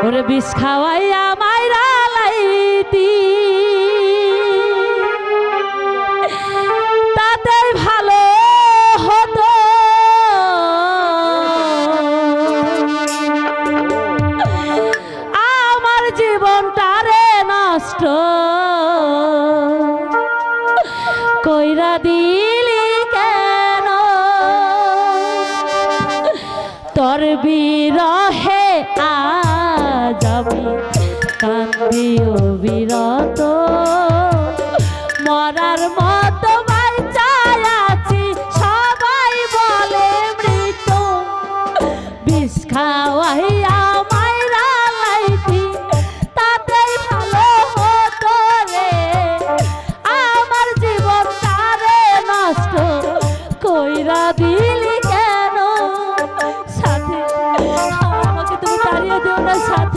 ওরে বিষ খাওয়াইয়া মাইরা লাইতি তাতেই ভালো হতো আমার জীবনটারে নষ্ট কইরা দিলি কেন তোর বিরহে আজ আমি কান্দি অবিরত মরার মতো বাইচায় আছি সবাই বলে মৃত বিষ খাওয়াইয়া মাইরা লাইতি তাতেই ভালো হতো রে আমার জীবনটারে নষ্ট কইরা দিলি কেন সাথে আমাকে তুমি তাড়িয়ে দিও না সাথে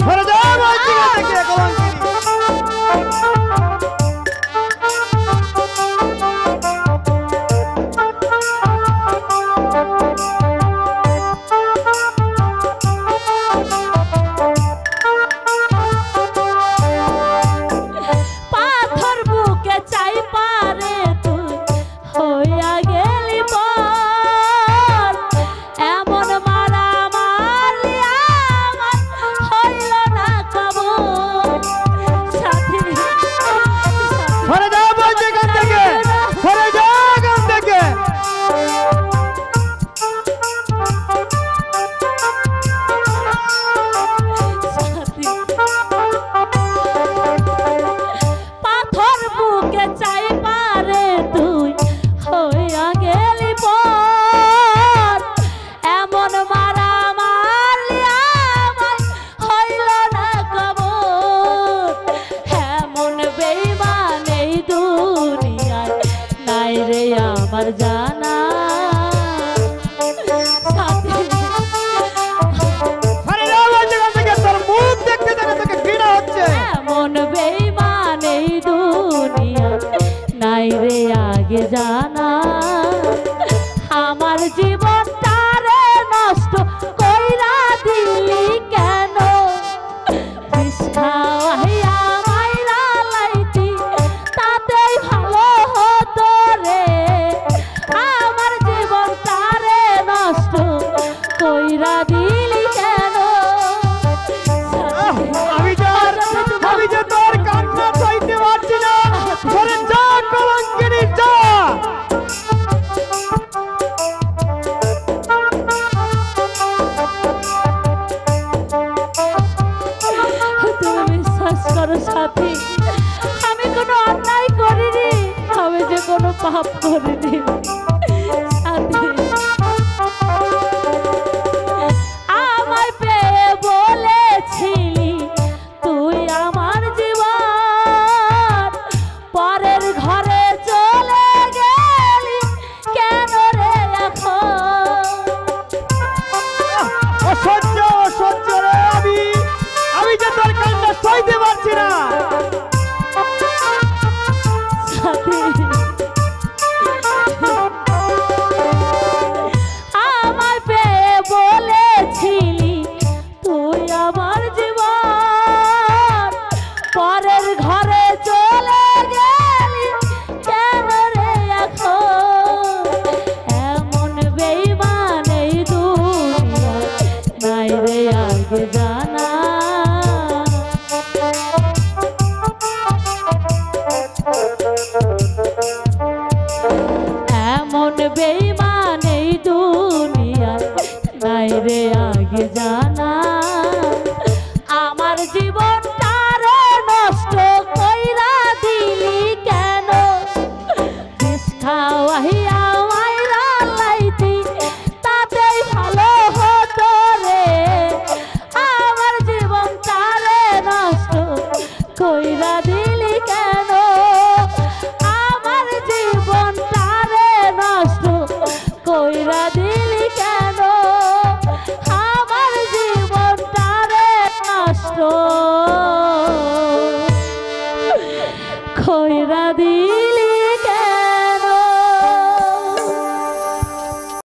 আমার জানা এমন বেঈমান এই দুনিয়া নাই রে আগে জানা আমার জীবনটারে নষ্ট কইরা দিলি কেন বিষ খাওয়াইয়া মাইরা লাইতি তাতেই ভালো হতো রে আমার জীবনটারে নষ্ট কইরা দিলি কেন আমি যে তোর কান্না সইতে পারছি না সরে যা কলঙ্কিনী যা তুমি বিশ্বাস করো সাথী আমি কোনো অন্যায় করিনি আমি যে কোনো পাপ করিনি সাথী আমায় পেয়ে বলেছিলি তুই আমার জীবন পরের ঘরে চলে গেলি কেন রে এখন অসহ্য অসহ্য রে আমি যে তোর কান্না সইতে